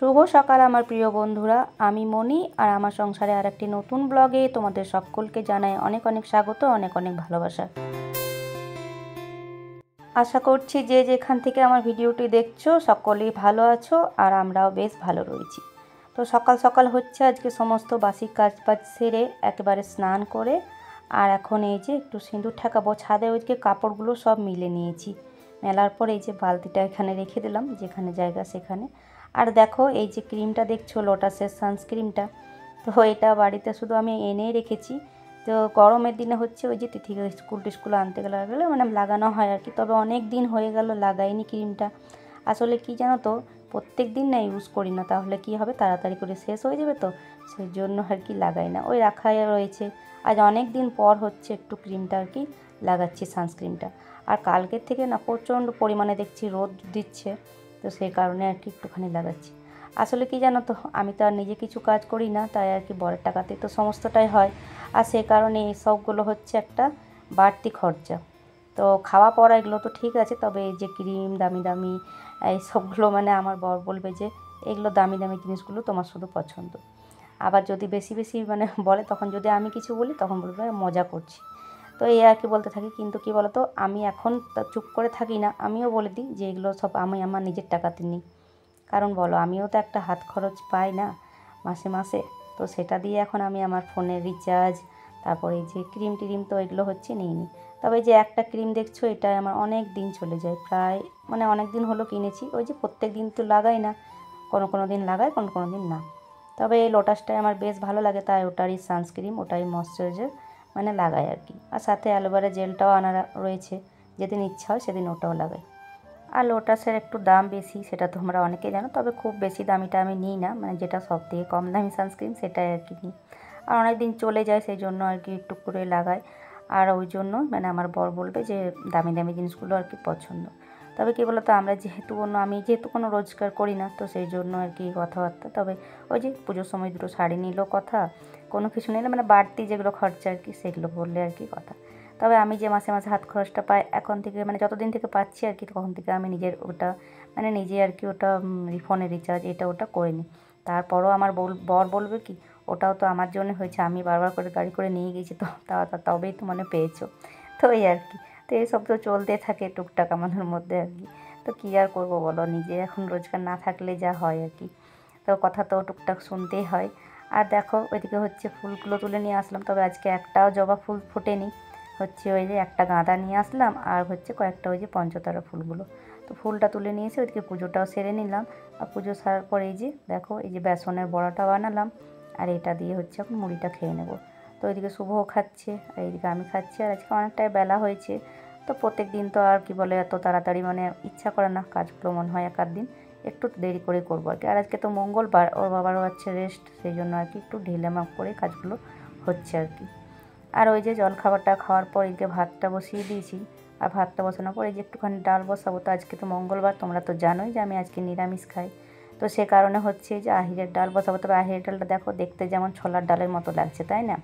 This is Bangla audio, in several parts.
শুভ সকাল আমার প্রিয় বন্ধুরা, আমি মনি আর আমার সংসারে আরেকটি নতুন ব্লগে তোমাদের সকলকে জানাই অনেক অনেক স্বাগত, অনেক অনেক ভালোবাসা। আশা করছি যে যেখান থেকে আমার ভিডিওটি দেখছো সকলেই ভালো আছো আর আমরাও বেশ ভালো রয়েছি। তো সকাল সকাল হচ্ছে আজকে সমস্ত বাসি কাজ সেরে একেবারে স্নান করে আর এখন এই যে একটু সিঁদুর ঠেকাবো ছাদে। ওইদিকে কাপড়গুলো সব মিলে নিয়েছি, মেলার পর এই যে বালতিটা এখানে রেখে দিলাম, যেখানে জায়গা সেখানে। আর দেখো এই যে ক্রিমটা দেখছো, লোটাসের সানস্ক্রিমটা, তো এটা বাড়িতে শুধু আমি এনেই রেখেছি। তো গরমের দিনে হচ্ছে ওই যে তিথিকে স্কুল আনতে গেলে মানে লাগানো হয় আর কি, তবে অনেক দিন হয়ে গেল লাগাইনি ক্রিমটা। আসলে কি জানো তো, প্রত্যেক দিন না ইউজ করি না, তাহলে কি হবে তাড়াতাড়ি করে শেষ হয়ে যাবে, তো সেই জন্য আর কি লাগাই না, ওই রাখা রয়েছে। আজ অনেক দিন পর হচ্ছে একটু ক্রিমটা আর কি লাগাচ্ছি, সানস্ক্রিনটা। আর কালকের থেকে না প্রচণ্ড পরিমাণে দেখছি রোদ দিচ্ছে, তো সেই কারণে আর কি একটুখানি লাগাচ্ছি। আসলে কি জানো তো, আমি তো আর নিজে কিছু কাজ করি না, তাই আর কি বরের টাকাতেই তো সমস্তটাই হয়। আর সেই কারণে এই সবগুলো হচ্ছে একটা বাড়তি খরচা। তো খাওয়া পড়া এগুলো তো ঠিক আছে, তবে এই যে ক্রিম দামি দামি এই সবগুলো মানে আমার বর বলবে যে এগুলো দামি দামি জিনিসগুলো তোমার শুধু পছন্দ। আবার যদি বেশি বেশি মানে বলে, তখন যদি আমি কিছু বলি তখন বলবে মজা করছি। তো এই আর কি বলতে থাকি, কিন্তু কি বলতো, আমি এখন চুপ করে থাকি না, আমিও বলে দিই যে এগুলো সব আমি আমার নিজের টাকাতে নিই। কারণ বলো, আমিও তো একটা হাত খরচ পাই না মাসে মাসে, তো সেটা দিয়ে এখন আমি আমার ফোনের রিচার্জ, তারপরে এই যে ক্রিম টিরিম তো এগুলো হচ্ছে নিইনি। তবে যে একটা ক্রিম দেখছো, এটা আমার অনেক দিন চলে যায়, প্রায় মানে অনেক দিন হলো কিনেছি। ওই যে প্রত্যেক দিন তো লাগাই না, কোনো কোনো দিন লাগাই, কোনো কোনো দিন না। তবে এই লোটাসটাই আমার বেশ ভালো লাগে, তাই ওটারই সানস্ক্রিন, ওটাই ময়শ্চারাইজার মানে লাগাই আর কি। আর সাথে অ্যালোভেরা জেলটাও আনা রয়েছে, যেদিন ইচ্ছা হয় সেদিন ওটাও লাগাই। আর লোটাসের একটু দাম বেশি, সেটা তোমরা অনেকেই জানো, তবে খুব বেশি দামিটা আমি নিই না, মানে যেটা সবথেকে কম দামি সানস্ক্রিন সেটাই আর কি নিই। আর অনেক দিন চলে যায়, সেই জন্য আর কি একটু করে লাগাই। আর ওই জন্য মানে আমার বর বলবে যে দামি দামি জিনিসগুলো আর কি পছন্দ। তবে কী বলতো, আমি যেহেতু কোনো রোজগার করি না, তো সেই জন্য আর কি কথাবার্তা। তবে ওই যে পুজোর সময় দুটো শাড়ি নিল কথা, কোনো কিছু নিলে মানে বাড়তি যেগুলো খরচা আর কি, সেগুলো বললে আর কি কথা। তবে আমি যে মাসে মাসে হাত খরচটা পাই এখন থেকে, মানে যতদিন থেকে পাচ্ছি আর কি, তখন থেকে আমি নিজের ওটা মানে নিজে আর কি ওটা ফোনের রিচার্জ এটা ওটা করে নিই। তারপরও আমার বর বলবে কি, ওটাও তো আমার জন্য হয়েছে, আমি বারবার করে গাড়ি করে নিয়ে গেছি, তো তবেই তো মানে পেয়েছো। তো এই আর কি, তো এইসব তো চলতে থাকে টুকটাক আমাদের মধ্যে আর কি। তো কী আর করবো বলো, নিজে এখন রোজগার না থাকলে যা হয় আর কি, তো কথা তো টুকটাক শুনতেই হয়। আর দেখো ওইদিকে হচ্ছে ফুলগুলো তুলে নিয়ে আসলাম, তবে আজকে একটাও জবা ফুল ফোটেনি। হচ্ছে ওই যে একটা গাঁদা নিয়ে আসলাম, আর হচ্ছে কয়েকটা ওই যে পঞ্চতারা ফুলগুলো। তো ফুলটা তুলে নিয়ে এসে ওইদিকে পুজোটাও সেরে নিলাম। আর পুজো সারার পর এই যে দেখো, এই যে বেসনের বড়াটা বানালাম, আর এটা দিয়ে হচ্ছে এখন মুড়িটা খেয়ে নেব। তো ওইদিকে শুভও খাচ্ছে আর এইদিকে আমি খাচ্ছি। আর আজকে অনেকটাই বেলা হয়েছে, তো প্রত্যেক দিন তো আর কি বলে এত তাড়াতাড়ি মানে ইচ্ছা করে না, কাজগুলো মনে হয় এক আধ দিন একটু দেরি করে করবো আর কি। আর আজকে তো মঙ্গলবার, ওর বাবারও হচ্ছে রেস্ট, সেই জন্য আর কি একটু ঢিলেমাপ করে কাজগুলো হচ্ছে আর কি। আর ওই যে জলখাবারটা খাওয়ার পর এদিকে ভাতটা বসিয়ে দিয়েছি। আর ভাতটা বসানোর পর এই যে একটুখানি ডাল বসাবো, তো আজকে তো মঙ্গলবার, তোমরা তো জানোই যে আমি আজকে নিরামিষ খাই। তো সে কারণে হচ্ছে যে আহিরের ডাল বসাবো। তবে আহিরের ডালটা দেখো দেখতে যেমন ছোলার ডালের মতো লাগছে, তাই না?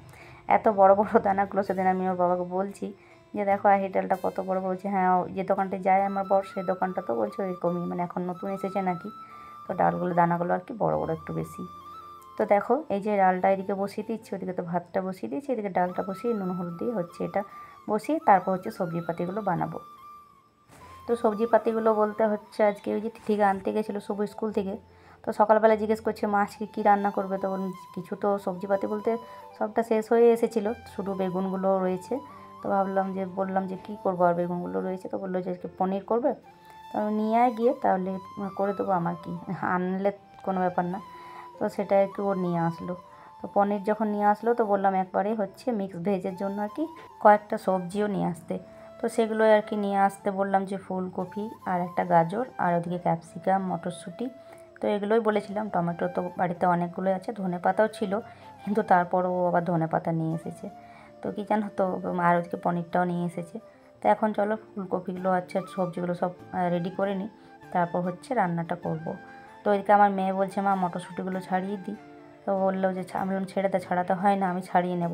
এত বড় বড় দানাগুলো, সেদিন আমি ওর বাবাকে বলছি যে দেখো আহির ডালটা কত বড়, বলছে হ্যাঁ, যে দোকানটায় যায় আমার বর, সেই দোকানটা তো বলছে ওইরকমই, মানে এখন নতুন এসেছে নাকি, তো ডালগুলো দানাগুলো আর কি বড় বড় একটু বেশি। তো দেখো এই যে ডালটা এদিকে বসিয়ে দিচ্ছি, ওদিকে তো ভাতটা বসিয়ে দিয়েছি, এদিকে ডালটা বসিয়ে নুন হলুদ দিয়ে হচ্ছে এটা বসিয়ে তারপর হচ্ছে সবজিপাতিগুলো বানাবো। তো সবজিপাতিগুলো বলতে হচ্ছে আজকে ওই যে তিথিকে আনতে গেছিলো শুভ স্কুল থেকে, তো সকালবেলা জিজ্ঞেস করছে মা আজকে কী রান্না করবে, তো কিছু তো সবজিপাতি বলতে সবটা শেষ হয়ে এসেছিলো, শুধু বেগুনগুলো রয়েছে। তো বললাম যে কী করবো, আর বেগুনগুলো রয়েছে, তো বললো যে আজকে পনির করবে। তো আমি নিয়ে গিয়ে তাহলে করে দেবো, আমার কি, আনলে কোনো ব্যাপার না। তো সেটা একটু ও নিয়ে আসলো। তো পনির যখন নিয়ে আসলো, তো বললাম একবারে হচ্ছে মিক্স ভেজের জন্য আর কি কয়েকটা সবজিও নিয়ে আসতে। তো সেগুলো আর কি নিয়ে আসতে বললাম, যে ফুলকপি আর একটা গাজর আর ওদিকে ক্যাপসিকাম মটরশুঁটি, তো এগুলোই বলেছিলাম। টমেটো তো বাড়িতে অনেকগুলোই আছে, ধনেপাতাও ছিল, কিন্তু তারপরও ও আবার ধনেপাতা নিয়ে এসেছে। তো কী জানো তো, আর ওদিকে পনিরটাও নিয়ে এসেছে। তো এখন চলো ফুলকপিগুলো আছে সবজিগুলো সব রেডি করে নিই, তারপর হচ্ছে রান্নাটা করব। তো ওইদিকে আমার মেয়ে বলছে মা মটরশুঁটিগুলো ছাড়িয়ে দিই। তো বললো যে আমি বললাম ছাড়াতে হয় না, আমি ছাড়িয়ে নেব।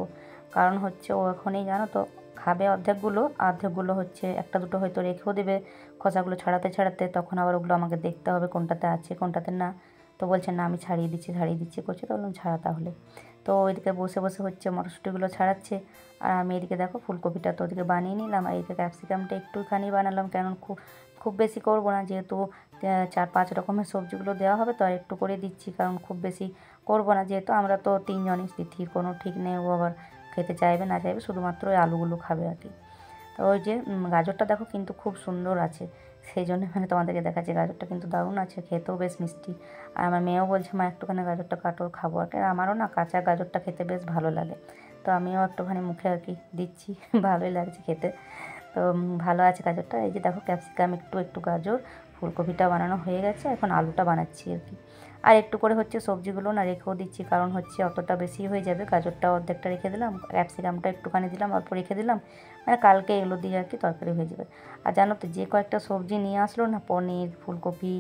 কারণ হচ্ছে ও এখনই জানো তো খাবে অর্ধেকগুলো হচ্ছে একটা দুটো হয়তো রেখেও দেবে খোসাগুলো ছাড়াতে ছাড়াতে, তখন আবার ওগুলো আমাকে দেখতে হবে কোনটাতে আছে কোনটাতে না। তো বলছে না আমি ছাড়িয়ে দিচ্ছি করছে। তো বললাম ছাড়া তাহলে। তো ওইদিকে বসে বসে হচ্ছে মটরশুঁটিগুলো ছাড়াচ্ছে, আর আমি এদিকে দেখো ফুলকপিটা তো ওদিকে বানিয়ে নিলাম, আর এদিকে ক্যাপসিকামটা একটুখানি বানালাম, কারণ খুব বেশি করব না, যেহেতু 4-5 রকমের সবজিগুলো দেওয়া হবে, তো আর একটু করে দিচ্ছি, কারণ খুব বেশি করব না, যেহেতু আমরা তো 3 জনই, তিথির কোনো ঠিক নেই, ও আবার খেতে চাইবে না চাইবে, শুধুমাত্র ওই আলুগুলো খাবে আর কি। তো ওই যে গাজরটা দেখো কিন্তু খুব সুন্দর আছে, সেই জন্য মানে তোমাদেরকে দেখাচ্ছি। গাজরটা কিন্তু দারুণ আছে, খেতেও বেশ মিষ্টি। আর আমার মেয়েও বলছে মা একটুখানি গাজরটা কাটো, খাবো আর কি। আমারও না কাঁচা গাজরটা খেতে বেশ ভালো লাগে, তো আমিও একটুখানি মুখে আর কি দিচ্ছি, ভালোই লাগছে খেতে। তো ভালো আছে গাজরটা। এই যে দেখো ক্যাপসিকাম, একটু গাজর, ফুলকপিটা বানানো হয়ে গেছে, এখন আলুটা বানাচ্ছি আর কি। আর একটু করে হচ্ছে সবজিগুলো না রেখেও দিচ্ছি, কারণ হচ্ছে অতটা বেশি হয়ে যাবে। গাজরটা অর্ধেকটা রেখে দিলাম, ক্যাপসিকামটা একটুখানি দিলাম, অল্প রেখে দিলাম, মানে কালকে এগুলো দিয়ে আর কি তরকারি হয়ে যাবে। আর জানো তো যে কয়েকটা সবজি নিয়ে আসলো না, পনির, ফুলকপি,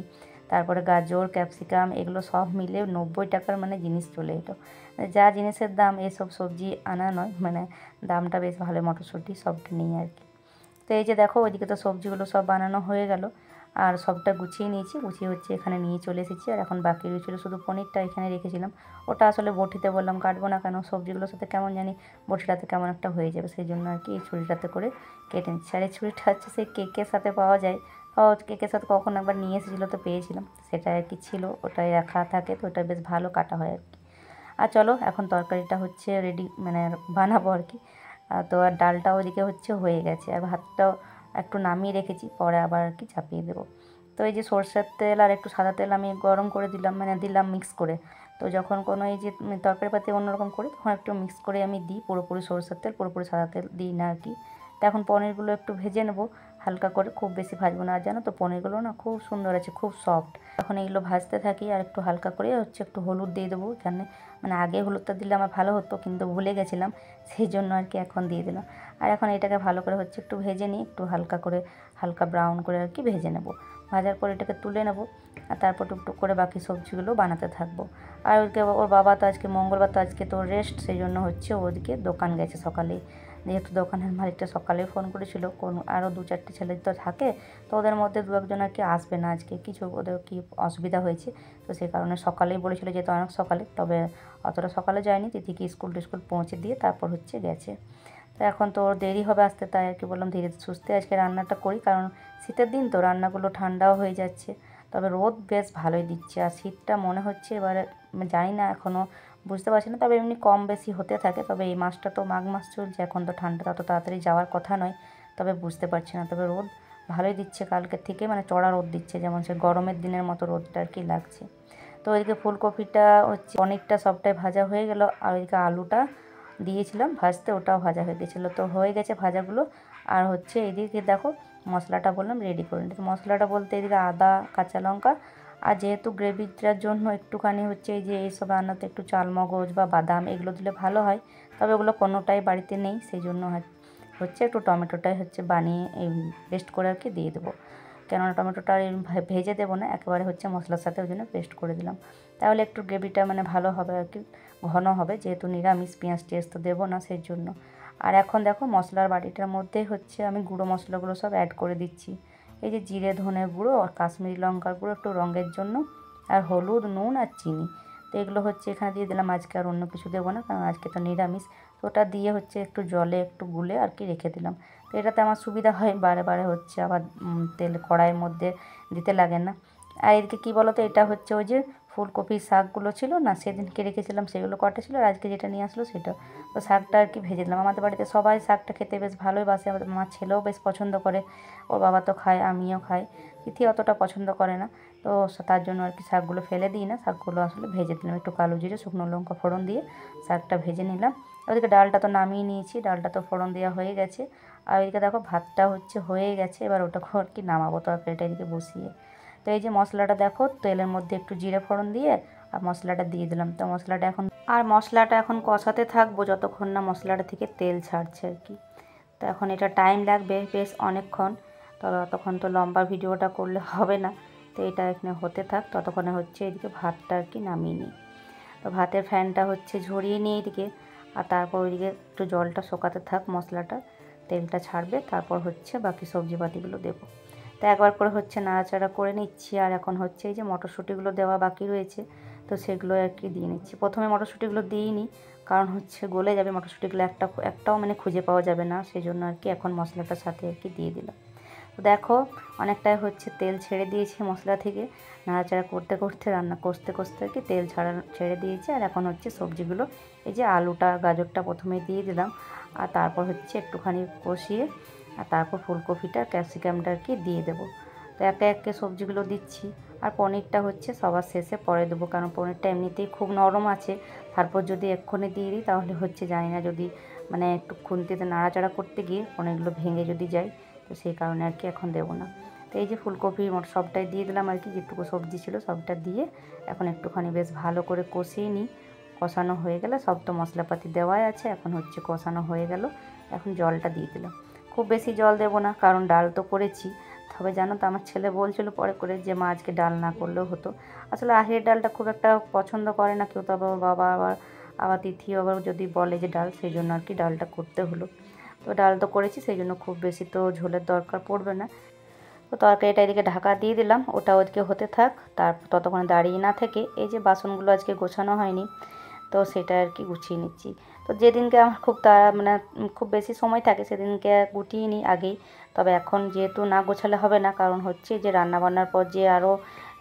তারপরে গাজর, ক্যাপসিকাম, এগুলো সব মিলে 90 টাকার মানে জিনিস চলে এলো। যা জিনিসের দাম এসব সবজি আনা নয়, মানে দামটা বেশ ভালো, মটরশুঁটি সবটা নিয়ে আর কি। তো এই যে দেখো ওইদিকে তো সবজিগুলো সব বানানো হয়ে গেল, আর সবটা গুছিয়ে নিয়েছি, গুছিয়ে হচ্ছে এখানে নিয়ে চলে এসেছি। আর এখন বাকি রয়েছিল শুধু পনিরটা এখানে রেখেছিলাম, ওটা আসলে বটিতে বললাম কাটবো না, কেন সবজিগুলোর সাথে কেমন জানি বটিটাতে কেমন একটা হয়ে যাবে, সেই জন্য আর কি এই ছুরিটাতে করে কেটে নিচ্ছি। আর এই ছুরিটা হচ্ছে সেই কেকের সাথে পাওয়া যায়, কেকের সাথে কখন একবার নিয়ে এসেছিলো তো পেয়েছিলাম, সেটা আর কি ছিল, ওটাই রাখা থাকে, তো ওটা বেশ ভালো কাটা হয় আর কি। আর চলো এখন তরকারিটা হচ্ছে রেডি, মানে বানাবো আর কি। তো আর ডালটা ওদিকে হচ্ছে হয়ে গেছে, আর ভাতটাও একটু নামিয়ে রেখেছি, পরে আবার আর কি চাপিয়ে দেবো। তো এই যে সরষের তেল আর একটু সাদা তেল আমি গরম করে দিলাম, মানে দিলাম মিক্স করে। তো যখন কোনো এই যে তরকারি পাতি অন্যরকম করি, তখন একটু মিক্স করে আমি দিই, পুরোপুরি সরষের তেল, পুরোপুরি সাদা তেল দিই না আর কি। তো এখন পনিরগুলো একটু ভেজে নেবো হালকা করে, খুব বেশি ভাজবো না। আর জানো তো পনিরগুলো না খুব সুন্দর আছে, খুব সফট। এখন এগুলো ভাজতে থাকি, আর একটু হালকা করে হচ্ছে একটু হলুদ দিয়ে দেবো এখানে, মানে আগে হলুদটা দিলে আমার ভালো হতো, কিন্তু ভুলে গেছিলাম, সেই জন্য আর কি এখন দিয়ে দিলাম। আর এখন এটাকে ভালো করে হচ্ছে একটু ভেজে নিই, একটু হালকা করে, হালকা ব্রাউন করে আর কি ভেজে নেব। ভাজার পর এটাকে তুলে নেব, আর তারপর টুকটুক করে বাকি সবজিগুলো বানাতে থাকবো। আর ওইদিকে ওর বাবা তো আজকে মঙ্গলবার, তো আজকে তো রেস্ট, সেই জন্য হচ্ছে ওদিকে দোকান গেছে সকালেই, যেহেতু দোকানের মালিকটা সকালেই ফোন করেছিল, কোন আরও 2-4টে ছেলে তো থাকে, তো ওদের মধ্যে 2-1জন আর কি আসবে না আজকে, কিছু ওদের কি অসুবিধা হয়েছে, তো সেই কারণে সকালেই বলেছিল, যেহেতু অনেক সকালে, তবে অতটা সকালে যায়নি, তিথিকে স্কুল টিস্কুল পৌঁছে দিয়ে তারপর হচ্ছে গেছে। তো এখন তো ওর দেরি হবে আসতে, তাই আর কি বললাম ধীরে সুস্থে আজকে রান্নাটা করি, কারণ শীতের দিন তো রান্নাগুলো ঠান্ডাও হয়ে যাচ্ছে। তবে রোদ বেশ ভালোই দিচ্ছে, আর শীতটা মনে হচ্ছে এবারে, জানি না এখনও বুঝতে পারছি না, তবে এমনি কম বেশি হতে থাকে। তবে এই মাসটা তো মাঘ মাস চলছে, এখন তো ঠান্ডা তত তাড়াতাড়ি যাওয়ার কথা নয়, তবে বুঝতে পারছি না। তবে রোদ ভালোই দিচ্ছে কালকের থেকে, মানে চড়া রোদ দিচ্ছে, যেমন সে গরমের দিনের মতো রোদটা আর কি লাগছে। তো ওইদিকে ফুলকপিটা হচ্ছে অনেকটা সবটাই ভাজা হয়ে গেল, আর ওইদিকে আলুটা দিয়েছিলাম ভাজতে, ওটাও ভাজা হয়ে গেছিলো, তো হয়ে গেছে ভাজাগুলো। আর হচ্ছে এইদিকে দেখো মশলাটা বললাম রেডি করে নিতে। মশলাটা বলতে এদিকে আদা, কাঁচা লঙ্কা, আর যেহেতু গ্রেভিটার জন্য একটুখানি হচ্ছে এই যে এইসব রান্নাতে একটু চালমগজ বা বাদাম এগুলো দিলে ভালো হয়, তবে ওগুলো কোনোটাই বাড়িতে নেই, সেই জন্য হচ্ছে একটু টমেটোটাই হচ্ছে বানিয়ে এই পেস্ট করে আর কি দিয়ে দেবো, কেননা টমেটোটা ভেজে দেবো না, একেবারে হচ্ছে মশলার সাথে, ওই জন্য পেস্ট করে দিলাম, তাহলে একটু গ্রেভিটা মানে ভালো হবে আর কি, ঘন হবে, যেহেতু নিরামিষ পেঁয়াজ টেস্ট তো দেবো না, সেই জন্য। আর এখন দেখো মশলার বাটিটার মধ্যে হচ্ছে আমি গুঁড়ো মশলাগুলো সব অ্যাড করে দিচ্ছি, এই যে জিরে ধনের গুঁড়ো আর কাশ্মীরি লঙ্কার গুঁড়ো একটু রঙের জন্য, আর হলুদ, নুন আর চিনি, তো এগুলো হচ্ছে এখানে দিয়ে দিলাম। আজকে আর অন্য কিছু দেবো না, কারণ আজকে তো নিরামিষ, তো ওটা দিয়ে হচ্ছে একটু জলে একটু গুলে আর কি রেখে দিলাম। তো এটাতে আমার সুবিধা হয়, বারে বারে হচ্ছে আবার তেল কড়াইয়ের মধ্যে দিতে লাগে না। আর এদিকে কী বলো তো, এটা হচ্ছে ওই যে ফুলকপির শাকগুলো ছিল না, সেদিনকে রেখেছিলাম, সেগুলো কটা ছিল, আর আজকে যেটা নিয়ে আসলো সেটা, তো শাকটা আর কি ভেজে দিলাম। আমাদের বাড়িতে সবাই শাকটা খেতে বেশ ভালোই বাসে, আমার ছেলেও বেশ পছন্দ করে, ওর বাবা তো খায়, আমিও খাই, তিথি অতটা পছন্দ করে না, তো তার জন্য আর কি শাকগুলো ফেলে দিই না, শাকগুলো আসলে ভেজে দিলাম, একটু কালো জিরে, শুকনো লঙ্কা ফোড়ন দিয়ে শাকটা ভেজে নিলাম। ওদিকে ডালটা তো নামিয়ে নিয়েছি, ডালটা তো ফোড়ন দেওয়া হয়ে গেছে, আর ওইদিকে দেখো ভাতটা হচ্ছে হয়ে গেছে, এবার ওটা আর কি নামাবো তরকারিটা এদিকে বসিয়ে। তো এই যে মশলাটা দেখো তেলের মধ্যে একটু জিরে ফোড়ন দিয়ে আর মশলাটা দিয়ে দিলাম, তো মশলাটা এখন কষাতে থাকবো যতক্ষণ না মশলাটা থেকে তেল ছাড়ছে আর কি। তো এখন এটা টাইম লাগবে বেশ অনেকক্ষণ, ততক্ষণ তো লম্বা ভিডিওটা করলে হবে না, তো এটা এখানে হতে থাক, ততক্ষণে হচ্ছে এদিকে ভাতটা আর কি নামিয়ে নিই। তো ভাতের ফ্যানটা হচ্ছে ঝরিয়ে নিই এদিকে, আর তারপর ওইদিকে একটু জলটা শোকাতে থাক, মশলাটা তেলটা ছাড়বে, তারপর হচ্ছে বাকি সবজিপাতিগুলো দেবো। তো একবার করে হচ্ছে নাড়াচাড়া করে নিচ্ছি। আর এখন হচ্ছে এই যে মটরশুঁটিগুলো দেওয়া বাকি রয়েছে, তো সেগুলো আর কি দিয়ে নিচ্ছি। প্রথমে মটরশুঁটিগুলো দিইনি, কারণ হচ্ছে গলে যাবে মটরশুঁটিগুলো, একটাও মানে খুঁজে পাওয়া যাবে না, সেই জন্য আর কি এখন মশলাটার সাথে আর কি দিয়ে দিলাম। তো দেখো অনেকটাই হচ্ছে তেল ছেড়ে দিয়েছে মশলা থেকে, নাড়াচাড়া করতে করতে রান্না কষতে কষতে আর কি তেল ছেড়ে দিয়েছে। আর এখন হচ্ছে সবজিগুলো, এই যে আলুটা গাজরটা প্রথমে দিয়ে দিলাম, আর তারপর হচ্ছে একটুখানি কষিয়ে আর তারপর ফুলকপিটা ক্যাপসিকামটা আর কি দিয়ে দেবো। তো একে একে সবজিগুলো দিচ্ছি। আর পনিরটা হচ্ছে সবার শেষে পরে দেবো, কারণ পনিরটা এমনিতেই খুব নরম আছে, তারপর যদি এক্ষুনি দিয়ে দিই তাহলে হচ্ছে জানি না যদি মানে একটু খুন্তিতে নাড়াচাড়া করতে গিয়ে পনিরগুলো ভেঙে যদি যায়, তো সেই কারণে আর কি এখন দেবো না। তো এই যে ফুলকপি সবটাই দিয়ে দিলাম আর কি, যেটুকু সবজি ছিল সবটা দিয়ে এখন একটুখানি বেশ ভালো করে কষিয়ে নিই। কষানো হয়ে গেলে, সব তো মশলাপাতি দেওয়াই আছে, এখন হচ্ছে কষানো হয়ে গেল, এখন জলটা দিয়ে দিলাম। খুব বেশি জল দেবো না, কারণ ডাল তো করেছি। তবে জানো তো আমার ছেলে বলছিল পরে করে যে মা আজকে ডাল না করলেও হতো। আসলে আহের ডালটা খুব একটা পছন্দ করে না কেউ, তবে ওর বাবা আবার তিথি আবার যদি বলে যে ডাল, সেই জন্য আর কি ডালটা করতে হলো। তো ডাল তো করেছি, সেই জন্য খুব বেশি তো ঝোলের দরকার পড়বে না। তো তরকারিটা এদিকে ঢাকা দিয়ে দিলাম, ওটা ওদিকে হতে থাক। তারপর ততক্ষণে দাঁড়িয়ে না থেকে এই যে বাসনগুলো আজকে গোছানো হয়নি, তো সেটা আর কি গুছিয়ে নিচ্ছি। তো যেদিনকে আমার খুব মানে খুব বেশি সময় থাকে সেদিনকে গুটিয়ে নিই আগেই। তবে এখন যেহেতু না গোছালে হবে না, কারণ হচ্ছে যে রান্নাবান্নার পর যে আরও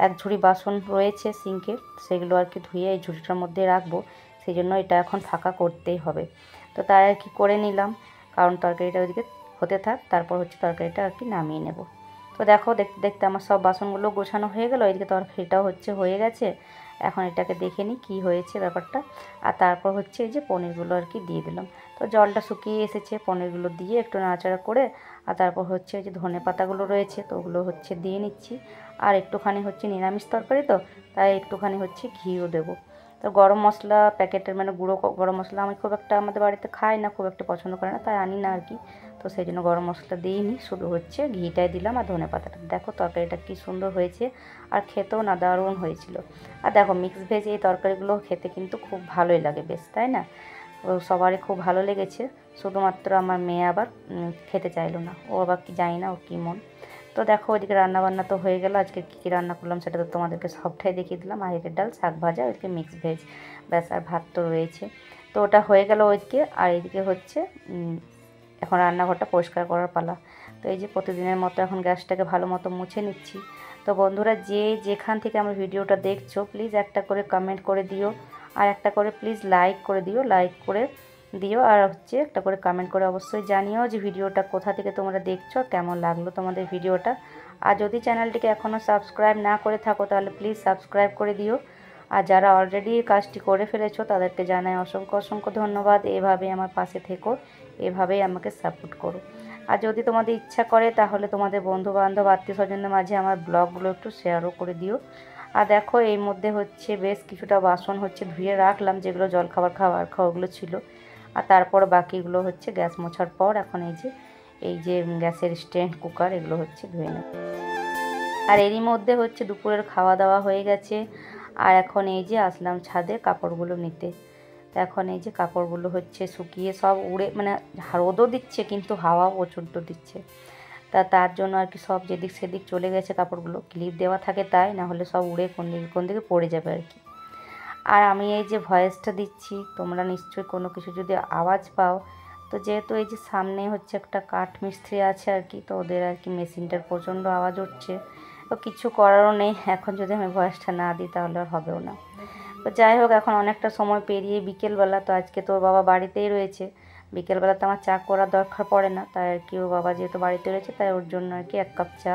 এক ঝুড়ি বাসন রয়েছে সিঙ্কে, সেগুলো আর কি ধুয়ে এই ঝুড়িটার মধ্যে রাখবো, সেই জন্য এটা এখন ফাঁকা করতেই হবে। তো তাই আর কি করে নিলাম, কারণ তরকারিটা ওইদিকে হতে থাক, তারপর হচ্ছে তরকারিটা আর কি নামিয়ে নেব। তো দেখো দেখতে দেখতে আমার সব বাসনগুলো গোছানো হয়ে গেল, এদিকে তরকারিটাও হচ্ছে হয়ে গেছে। এখন এটাকে দেখে নিই কী হয়েছে ব্যাপারটা। আর তারপর হচ্ছে এই যে পনিরগুলো আর কি দিয়ে দিলাম। তো জলটা শুকিয়ে এসেছে, পনিরগুলো দিয়ে একটু নাড়াচাড়া করে আর তারপর হচ্ছে এই যে ধনে পাতাগুলো রয়েছে, তো ওগুলো হচ্ছে দিয়ে নিচ্ছি। আর একটুখানি হচ্ছে নিরামিষ তরকারি, তো তাই একটুখানি হচ্ছে ঘিও দেবো। তো গরম মশলা প্যাকেটের মানে গুঁড়ো গরম মশলা আমি খুব একটা আমাদের বাড়িতে খাই না, খুব একটা পছন্দ করে না, তাই আনি না আর কি। তো সেই জন্য গরম মশলা দিইনি, শুধু হচ্ছে ঘিটাই দিলাম আর ধনে পাতাটা। দেখো তরকারিটা কী সুন্দর হয়েছে, আর খেতেও না দারুণ হয়েছিল। আর দেখো মিক্স ভেজ এই তরকারিগুলো খেতে কিন্তু খুব ভালোই লাগে বেশ, তাই না? সবারই খুব ভালো লেগেছে, শুধুমাত্র আমার মেয়ে আবার খেতে চাইলো না, ও আবার কি জানি না, ও কী মন। তো দেখো ওইদিকে রান্নাবান্না তো হয়ে গেল, আজকে কী রান্না করলাম সেটা তো তোমাদেরকে সবটাই দেখিয়ে দিলাম। আহেরের ডাল, শাক ভাজা, ওইদিকে মিক্স ভেজ, ব্যাস, আর ভাত তো রয়েছে। তো ওটা হয়ে গেল ওইদিকে। আর এইদিকে হচ্ছে এখন রান্নাঘরটা পরিষ্কার করার পালা। তো এই যে প্রতিদিনের মতো এখন গ্যাসটাকে ভালো মতো মুছে নিচ্ছি। তো বন্ধুরা যে যেখান থেকে আমার ভিডিওটা দেখছো, প্লিজ একটা করে কমেন্ট করে দিও, আর একটা করে প্লিজ লাইক করে দিও, আর হচ্ছে একটা করে কমেন্ট করে অবশ্যই জানিও যে ভিডিওটা কোথা থেকে তোমরা দেখছো, কেমন লাগলো তোমাদের ভিডিওটা। আর যদি চ্যানেলটিকে এখনও সাবস্ক্রাইব না করে থাকো তাহলে প্লিজ সাবস্ক্রাইব করে দিও। আর যারা অলরেডি কাজটি করে ফেলেছো তাদেরকে জানাই অসংখ্য অসংখ্য ধন্যবাদ। এভাবেই আমার পাশে থেকো, এভাবেই আমাকে সাপোর্ট করো। আর যদি তোমাদের ইচ্ছা করে তাহলে তোমাদের বন্ধুবান্ধব আত্মীয় স্বজনের মাঝে আমার ব্লগগুলো একটু শেয়ারও করে দিও। আর দেখো এই মধ্যে হচ্ছে বেশ কিছুটা বাসন হচ্ছে ধুয়ে রাখলাম, যেগুলো খাওয়াগুলো ছিল। আর তারপর বাকিগুলো হচ্ছে গ্যাস মোছার পর এখন এই যে গ্যাসের স্ট্যান্ড, কুকার, এগুলো হচ্ছে ধুয়ে নেব। আর এরই মধ্যে হচ্ছে দুপুরের খাওয়া দাওয়া হয়ে গেছে। আর এখন এই যে আসলাম ছাদে কাপড়গুলো নিতে। তো এখন এই যে কাপড়গুলো হচ্ছে শুকিয়ে সব উড়ে, মানে রোদও দিচ্ছে কিন্তু হাওয়াও প্রচণ্ড দিচ্ছে। তার জন্য আর কি সব যেদিক সেদিক চলে গেছে কাপড়গুলো, ক্লিপ দেওয়া থাকে তাই, না হলে সব উড়ে কোন দিকে পড়ে যাবে আর কি। আর আমি এই যে ভয়েসটা দিচ্ছি, তোমরা নিশ্চয়ই কোনো কিছু যদি আওয়াজ পাও, তো যেহেতু এই যে সামনে হচ্ছে একটা কাঠ মিস্ত্রি আছে আর কি, তো ওদের আর কি মেশিনটার প্রচণ্ড আওয়াজ হচ্ছে। তো কিছু করারও নেই, এখন যদি আমি ভয়েসটা না দিই তাহলে আর হবেও না। তো যাই হোক, এখন অনেকটা সময় পেরিয়ে বিকেলবেলা, তো আজকে তো বাবা বাড়িতেই রয়েছে। বিকেলবেলা তো আমার চা করার দরকার পড়ে না, তাই আর কি ওর বাবা যেহেতু বাড়িতে রয়েছে তাই ওর জন্য আর কি 1 কাপ চা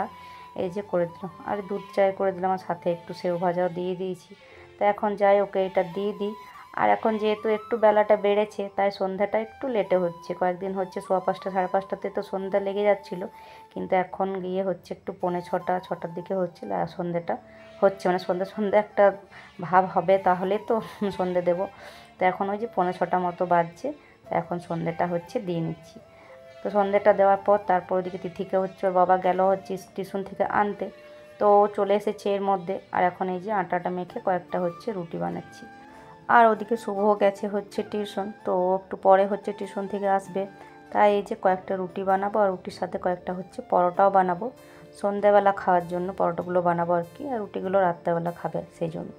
এই যে করে দিলাম। আর দুধ চায় করে দিলাম, আর সাথে একটু সেও ভাজাও দিয়ে দিয়েছি। তো এখন যাই ওকে এটা দিয়ে দিই। আর এখন যেহেতু একটু বেলাটা বেড়েছে তাই সন্ধ্যাটা একটু লেটে হচ্ছে, কয়েকদিন হচ্ছে 5:15 সাড়ে 5টাতে তো সন্ধ্যা লেগে যাচ্ছিলো, কিন্তু এখন গিয়ে হচ্ছে একটু 5:45-6টার দিকে হচ্ছে সন্ধ্যাটা হচ্ছে, মানে সন্ধ্যা একটা ভাব হবে, তাহলে তো সন্ধ্যে দেবো। তো এখন ওই যে 5:45 মতো বাজছে, তো এখন সন্ধ্যেটা হচ্ছে দিয়ে নিচ্ছি। তো সন্ধ্যেটা দেওয়ার পর তারপর ওদিকে তিথিকে হচ্ছে ওর বাবা গেল হচ্ছে টিউশন থেকে আনতে, তো চলে এসেছে এর মধ্যে। আর এখন এই যে আটাটা মেখে কয়েকটা হচ্ছে রুটি বানাচ্ছি। আর ওদিকে শুভ গেছে হচ্ছে টিউশন, তো একটু পরে হচ্ছে টিউশন থেকে আসবে, তাই এই যে কয়েকটা রুটি বানাবো, আর রুটির সাথে কয়েকটা হচ্ছে পরোটাও বানাবো। সন্ধ্যাবেলা খাওয়ার জন্য পরোটাগুলো বানাবো আর কি, আর রুটিগুলো রাত্রেবেলা খাবে সেই জন্য।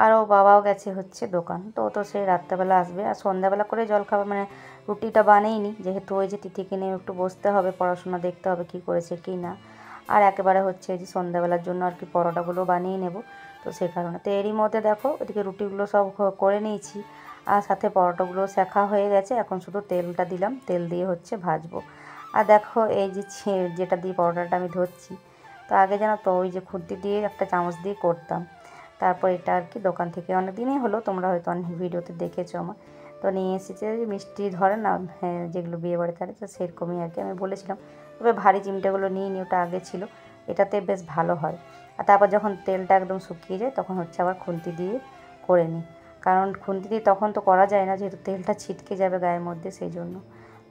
আর ও বাবাও গেছে হচ্ছে দোকান, তো ও তো সেই রাত্রেবেলা আসবে, আর সন্ধ্যাবেলা করে জল খাবে, মানে রুটিটা বানিয়ে যেহেতু ওই যে তিথিকে নিয়ে একটু বসতে হবে, পড়াশোনা দেখতে হবে কী করেছে কী না। আর একেবারে হচ্ছে এই যে সন্ধ্যাবেলার জন্য আর কি পরোটাগুলো বানিয়ে নেব, তো সেই কারণে। তো এরই মধ্যে দেখো এদিকে রুটিগুলো সব করে নিয়েছি, আর সাথে পরোটাগুলো শেখা হয়ে গেছে, এখন শুধু তেলটা দিলাম, তেল দিয়ে হচ্ছে ভাজবো। আর দেখো এই যে যেটা দিয়ে পরোটাটা আমি ধরছি, তো আগে জানো তো ওই যে খুন্তি দিয়ে একটা চামচ দিয়ে করতাম, তারপর এটা আর কি দোকান থেকে অনেক দিনই হলো, তোমরা হয়তো অনেক ভিডিওতে দেখেছো আমার, তো নিয়ে এসেছে মিষ্টি ধরে না, হ্যাঁ, যেগুলো বিয়ে বাড়িতে থাকে, তো সেরকমই আর কি আমি বলেছিলাম। তবে ভারী চিমটেগুলো নিয়ে ওটা আগে ছিল, এটাতে বেশ ভালো হয়। আর তারপর যখন তেলটা একদম শুকিয়ে যায় তখন হচ্ছে আবার খুন্তি দিয়ে করে নিই, কারণ খুন্তি দিয়ে তখন তো করা যায় না, যেহেতু তেলটা ছিটকে যাবে গায়ের মধ্যে, সেই জন্য।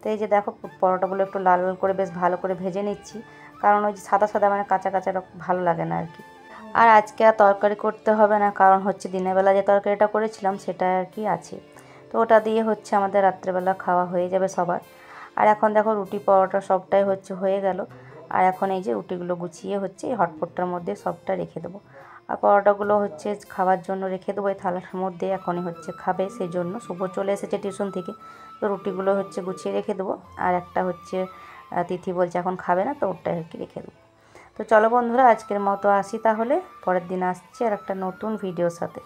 তো এই যে দেখো পরোটাগুলো একটু লাল লাল করে বেশ ভালো করে ভেজে নিচ্ছি, কারণ ওই যে সাদা সাদা মানে কাঁচা কাঁচা ভালো লাগে না আর কি। আর আজকে আর তরকারি করতে হবে না, কারণ হচ্ছে দিনের বেলা যে তরকারিটা করেছিলাম সেটা আর কি আছে, তো ওটা দিয়ে হচ্ছে আমাদের রাত্রেবেলা খাওয়া হয়ে যাবে সবার। আর এখন দেখো রুটি পরোটা সবটাই হচ্ছে হয়ে গেল, আর এখন এই যে রুটিগুলো গুছিয়ে হচ্ছে এই হটপটটার মধ্যে সবটা রেখে দেবো, আর পরোটাগুলো হচ্ছে খাওয়ার জন্য রেখে দেবো এই থালার মধ্যে, এখনই হচ্ছে খাবে সেই জন্য। শুভ চলে এসেছে টিউশন থেকে, তো রুটিগুলো হচ্ছে গুছিয়ে রেখে দেবো, আর একটা হচ্ছে তিথি বলছে এখন খাবে না, তো ওটাই আর কি রেখে দেবো। তো চলো বন্ধুরা, আজকের মতো আসি তাহলে, পরের দিন আসছি আর একটা নতুন ভিডিওর সাথে।